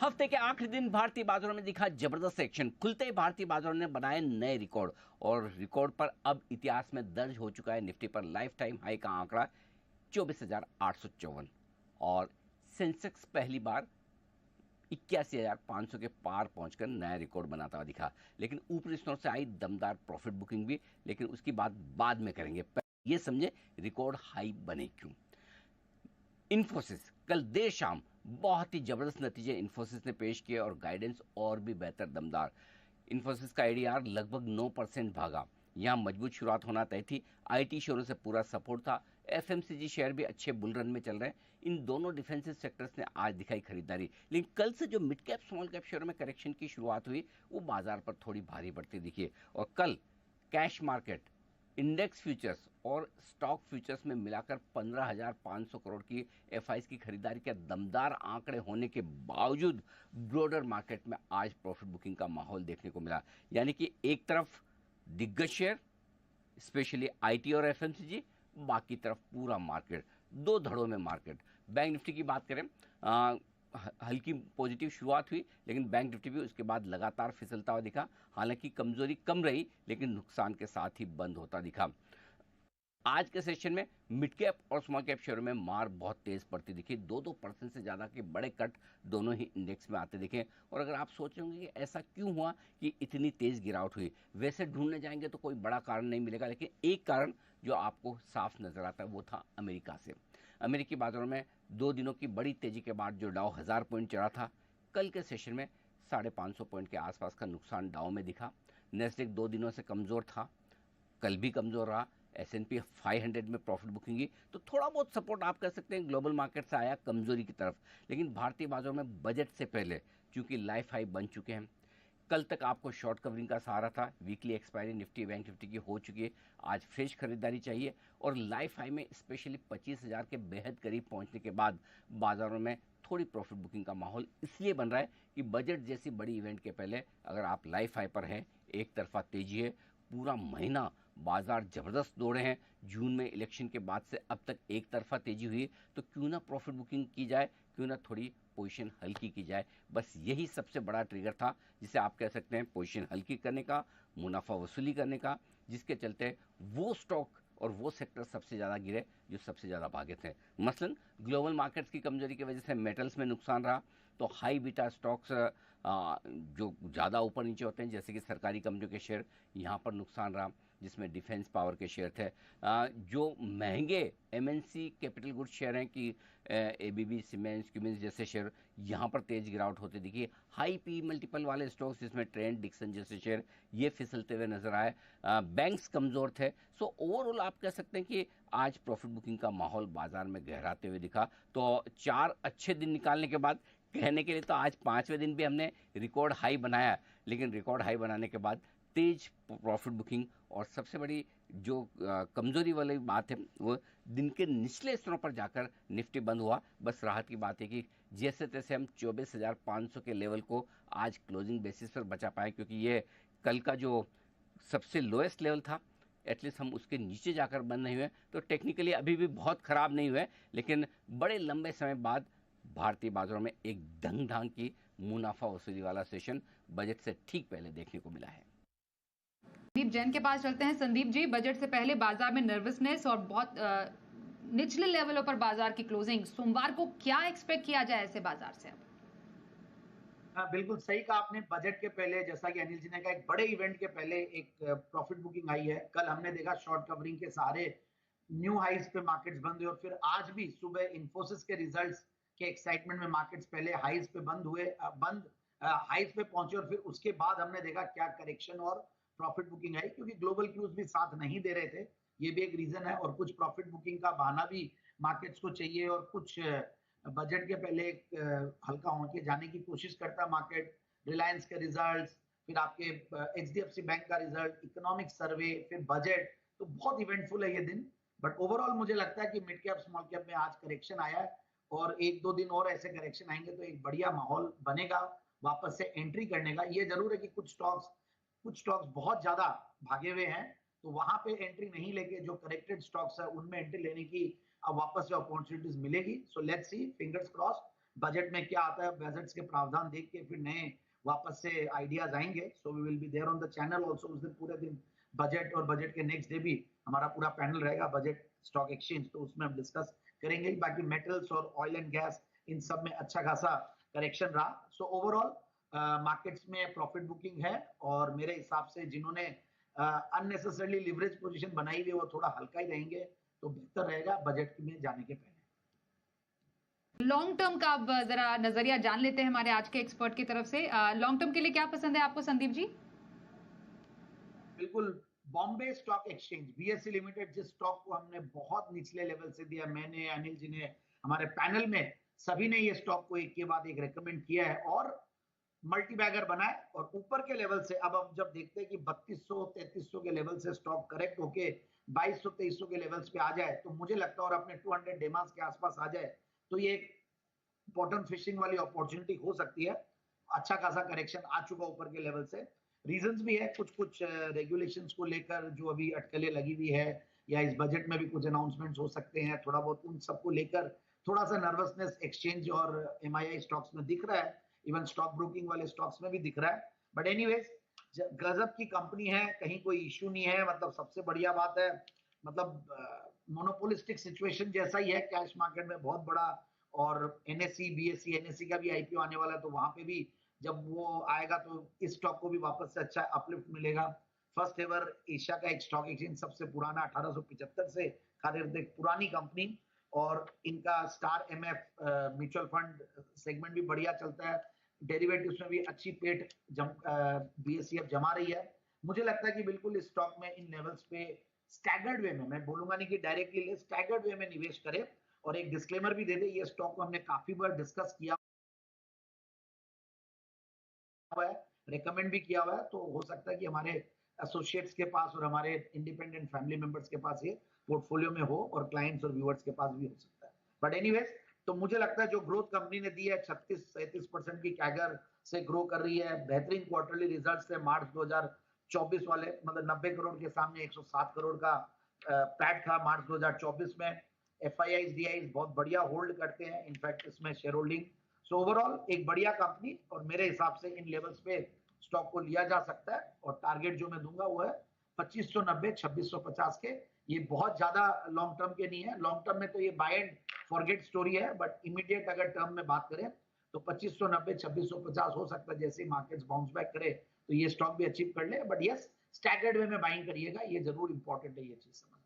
हफ्ते के आखिरी दिन भारतीय बाजारों में दिखा जबरदस्त एक्शन। खुलते ही भारतीय बाजारों ने बनाए नए रिकॉर्ड और रिकॉर्ड पर अब इतिहास में दर्ज हो चुका है निफ्टी पर लाइफ टाइम हाई का आंकड़ा 24,854 और सेंसेक्स पहली बार 81,500 के पार पहुंचकर नया रिकॉर्ड बनाता हुआ दिखा। लेकिन ऊपरी स्तरों से आई दमदार प्रॉफिट बुकिंग भी, लेकिन उसकी बात बाद में करेंगे। ये समझे रिकॉर्ड हाई बने क्यों। इन्फोसिस कल देर शाम बहुत ही जबरदस्त नतीजे इन्फोसिस ने पेश किए और गाइडेंस और भी बेहतर दमदार। इन्फोसिस का एडीआर लगभग 9% भागा। यहां मजबूत शुरुआत होना तय थी। आईटी शेयरों से पूरा सपोर्ट था। एफएमसीजी शेयर भी अच्छे बुल रन में चल रहे हैं। इन दोनों डिफेंसिव सेक्टर्स ने आज दिखाई खरीदारी, लेकिन कल से जो मिड कैप स्मॉल कैप शेयरों में करेक्शन की शुरुआत हुई वो बाजार पर थोड़ी भारी पड़ती दिखी। और कल कैश मार्केट, इंडेक्स फ्यूचर्स और स्टॉक फ्यूचर्स में मिलाकर 15,500 करोड़ की एफआईज की खरीदारी के दमदार आंकड़े होने के बावजूद ब्रॉडर मार्केट में आज प्रॉफिट बुकिंग का माहौल देखने को मिला। यानी कि एक तरफ दिग्गज शेयर स्पेशली आईटी और एफएमसीजी, बाकी तरफ पूरा मार्केट, दो धड़ों में मार्केट। बैंक निफ्टी की बात करें, हल्की पॉजिटिव शुरुआत हुई, लेकिन बैंक निफ्टी भी उसके बाद लगातार फिसलता हुआ दिखा। हालांकि कमजोरी कम रही, लेकिन नुकसान के साथ ही बंद होता दिखा। आज के सेशन में मिड कैप और स्मॉल कैप शेयरों में मार बहुत तेज पड़ती दिखी। 2% से ज्यादा के बड़े कट दोनों ही इंडेक्स में आते दिखे। और अगर आप सोच रहे होंगे कि ऐसा क्यों हुआ कि इतनी तेज गिरावट हुई, वैसे ढूंढने जाएंगे तो कोई बड़ा कारण नहीं मिलेगा, लेकिन एक कारण जो आपको साफ नजर आता है वो था अमेरिका से। अमेरिकी बाजारों में 2 दिनों की बड़ी तेजी के बाद जो डाउ 1000 पॉइंट चढ़ा था, कल के सेशन में 550 पॉइंट के आसपास का नुकसान डाउ में दिखा। नेस्डेक 2 दिनों से कमजोर था, कल भी कमजोर रहा। S&P 500 में प्रॉफिट बुकिंग की तो थोड़ा बहुत सपोर्ट आप कह सकते हैं ग्लोबल मार्केट से आया कमजोरी की तरफ। लेकिन भारतीय बाजारों में बजट से पहले चूंकि लाइफ हाई बन चुके हैं, कल तक आपको शॉर्ट कवरिंग का सहारा था। Weekly expiry Nifty bank Nifty की हो चुकी है। आज फ्रेश खरीदारी चाहिए और लाइफ हाई में स्पेशली 25,000 के बेहद करीब पहुंचने के बाद बाजारों में थोड़ी प्रॉफिट बुकिंग का माहौल इसलिए बन रहा है कि बजट जैसी बड़ी इवेंट के पहले अगर आप लाइफ हाई पर हैं, एक तरफा तेजी है, पूरा महीना बाजार जबरदस्त दौड़े हैं। जून में इलेक्शन के बाद से अब तक एक तरफा तेजी हुई, तो क्यों ना प्रॉफिट बुकिंग की जाए, क्यों ना थोड़ी पोजीशन हल्की की जाए। बस यही सबसे बड़ा ट्रिगर था जिसे आप कह सकते हैं पोजीशन हल्की करने का, मुनाफा वसूली करने का, जिसके चलते वो स्टॉक और वो सेक्टर सबसे ज़्यादा गिरे जो सबसे ज़्यादा भागे थे। मसलन ग्लोबल मार्केट्स की कमजोरी की वजह से मेटल्स में नुकसान रहा, तो हाई बीटा स्टॉक्स जो ज़्यादा ऊपर नीचे होते हैं जैसे कि सरकारी कंपनियों के शेयर, यहाँ पर नुकसान रहा, जिसमें डिफेंस पावर के शेयर थे। जो महंगे एमएनसी कैपिटल गुड शेयर हैं कि एबीबी, सीमेंस, क्यूमिंस जैसे शेयर, यहाँ पर तेज गिरावट होती दिखी। हाई पी मल्टीपल वाले स्टॉक्स जिसमें ट्रेंड, डिक्सन जैसे शेयर, ये फिसलते हुए नजर आए। बैंक्स कमजोर थे। सो ओवरऑल आप कह सकते हैं कि आज प्रॉफिट बुकिंग का माहौल बाजार में गहराते हुए दिखा। तो 4 अच्छे दिन निकालने के बाद कहने के लिए तो आज 5वें दिन भी हमने रिकॉर्ड हाई बनाया, लेकिन रिकॉर्ड हाई बनाने के बाद तेज प्रॉफिट बुकिंग और सबसे बड़ी जो कमजोरी वाली बात है वो दिन के निचले स्तरों पर जाकर निफ्टी बंद हुआ। बस राहत की बात है कि जैसे तैसे हम 24,500 के लेवल को आज क्लोजिंग बेसिस पर बचा पाए, क्योंकि ये कल का जो सबसे लोएस्ट लेवल था, एटलीस्ट हम उसके नीचे जाकर बंद नहीं हुए। तो टेक्निकली अभी भी बहुत खराब नहीं हुए, लेकिन बड़े लंबे समय बाद भारतीय बाजारों में एक ढंग ढांग की मुनाफा वसूली वाला सेशन बजट से ठीक पहले देखने को मिला है। संदीप जैन के पास चलते हैं। संदीप जी, बजट से पहले बाजार में नर्वसनेस और बहुत निचले लेवलों पर बाजार की क्लोजिंग, सोमवार को क्या एक्सपेक्ट किया जाए ऐसे बाजार से? हाँ, बिल्कुल सही कहा आपने। बजट के पहले, जैसा कि अनिल जी ने कहा, एक बड़े इवेंट के पहले एक प्रॉफिट बुकिंग आई है। कल हमने देखा शॉर्ट कवरिंग के सहारे न्यू हाइज पे मार्केट्स बंद हुए और फिर आज भी सुबह इन्फोसिस के रिजल्ट्स के एक्साइटमेंट में मार्केट्स पहले हाइज पे बंद हुए, हाइज पे पहुंचे और फिर उसके बाद हमने देखा क्या करेक्शन और प्रॉफिट बुकिंग आई, क्योंकि ग्लोबल क्यूज भी साथ नहीं दे रहे थे। ये भी एक रीजन है और कुछ प्रॉफिट बुकिंग का बहाना भी मार्केट्स को चाहिए और कुछ बजट के पहले हल्का होके जाने की कोशिश करता मार्केट। रिलायंस के रिजल्ट्स, फिर आपके एचडीएफसी बैंक का रिजल्ट, इकोनॉमिक सर्वे, फिर बजट, तो बहुत इवेंटफुल है ये दिन। बट ओवरऑल मुझे लगता है कि मिड कैप स्मॉल कैप में आज करेक्शन आया है और 1-2 दिन और ऐसे करेक्शन आएंगे तो एक बढ़िया माहौल बनेगा वापस से एंट्री करने का। ये जरूर है कि कुछ स्टॉक्स बहुत ज्यादा भागे हुए हैं, तो वहां पे एंट्री नहीं लेके जो करेक्टेड स्टॉक्स है उनमें एंट्री लेने की अब वापस से अपॉर्चुनिटीज मिलेगी। So let's see, fingers cross. Budget में क्या आता है, बजट्स के प्रावधान देख के फिर नए वापस से आइडियाज आएंगे. So we will be there on the channel also. उस दिन पूरे दिन बजट और बजट के नेक्स्ट डे भी हमारा पूरा पैनल रहेगा बजट स्टॉक एक्सचेंज, तो उसमें हम डिस्कस करेंगे. बाकी मेटल्स और ऑयल एंड गैस इन सब में अच्छा खासा करेक्शन रहा. सो ओवरऑल मार्केट्स में प्रॉफिट बुकिंग है और मेरे हिसाब से जिन्होंने अननेसेसरली लिवरेज पोजीशन बनाई हुई है वो थोड़ा हल्का ही रहेंगे, तो बेहतर रहेगा बजट में जाने के पहले. लॉन्ग टर्म का अब जरा नजरिया जान लेते हैं हमारे आज के एक्सपर्ट की तरफ से. लॉन्ग टर्म के लिए क्या पसंद है आपको संदीप जी? बिल्कुल, Bombay stock exchange BSc limited, जिस स्टॉक को हमने बहुत निचले लेवल से दिया, मैंने, अनिल जी ने, हमारे पैनल में सभी ने ये स्टॉक को एक के बाद एक रेकमेंड किया है और मल्टी बैगर बनाए. और ऊपर के लेवल से अब हम जब देखते हैं कि 3200-3300 के लेवल से स्टॉक करेक्ट होके 2200-2300 के लेवल्स पे आ जाए, तो मुझे लगता है और अपने 200 डेमास के आसपास आ जाए, तो ये एक बॉटम फिशिंग वाली अपॉर्चुनिटी हो सकती है. अच्छा खासा करेक्शन आ चुका ऊपर के लेवल से. रीजंस भी है, कुछ कुछ रेगुलेशंस को लेकर जो अभी अटकलें लगी हुई है, या इस बजट में भी कुछ अनाउंसमेंट्स हो सकते हैं, थोड़ा बहुत उन सबको लेकर थोड़ा सा नर्वसनेस एक्सचेंज और एमआईआई स्टॉक्स में दिख रहा है. इवन स्टॉक ब्रोकिंग वाले स्टॉक्स में भी दिख रहा है. बट एनीवेज, गजब की कंपनी है, कहीं कोई इश्यू नहीं है. मतलब सबसे बढ़िया बात है, मतलब मोनोपोलिस्टिक सिचुएशन जैसा ही है कैश मार्केट में, बहुत बड़ा. और एनएससी, बीएससी, एनएससी का भी आईपीओ आने वाला है, तो वहां पे भी जब वो आएगा तो इस स्टॉक को भी वापस से अच्छा अपलिफ्ट मिलेगा. फर्स्ट एवर एशिया का एक स्टॉक एक्सचेंज, सबसे पुराना 1875 से कार्यरत एक पुरानी कंपनी. और इनका star MF mutual fund segment भी बढ़िया चलता है. डेरिवेटिव्स में भी अच्छी पेट बीएससीएफ जमा रही है. मुझे लगता है कि बिल्कुल इस स्टॉक में इन लेवल्स पे स्टैगर्ड वे में, मैं बोलूंगा नहीं कि डायरेक्टली ले, स्टैगर्ड वे में निवेश करें. और एक डिस्क्लेमर भी दे दे, ये स्टॉक को हमने काफी बार डिस्कस किया हुआ है, रेकमेंड भी किया हुआ है. तो हो सकता है कि हमारे एसोसिएट्स के पास और हमारे इंडिपेंडेंट फैमिली मेंबर्स के पास ये पोर्टफोलियो में हो और क्लाइंट्स और व्यूअर्स के पास भी हो सकता है. बट एनीवेज, तो मुझे लगता है जो ग्रोथ कंपनी ने दी है, 36-37% की कैगर से ग्रो कर रही है. बेहतरीन क्वार्टरली रिजल्ट्स थे मार्च 2024 वाले, मतलब 90 करोड़ के सामने 107 करोड़ का पैट था मार्च 2024 में. एफआईआईज, डीआईज बहुत बढ़िया होल्ड करते हैं, इनफैक्ट इसमें शेयर होल्डिंग. सो ओवरऑल एक बढ़िया कंपनी, और मेरे हिसाब से इन लेवल्स पे स्टॉक को लिया जा सकता है. और टारगेट जो मैं दूंगा वो है 2590, 2650 के. ये बहुत ज्यादा लॉन्ग टर्म के नहीं है. लॉन्ग टर्म में तो ये बाय एंड फॉरगेट स्टोरी है, बट इमीडिएट अगर टर्म में बात करें तो 2590, 2650 हो सकता है. जैसे मार्केट्स बाउंस बैक करे तो ये स्टॉक भी अचीव कर ले. बट यस, स्टैगर्ड वे में बाइंग करिएगा, ये जरूर इंपॉर्टेंट है ये चीज समझ.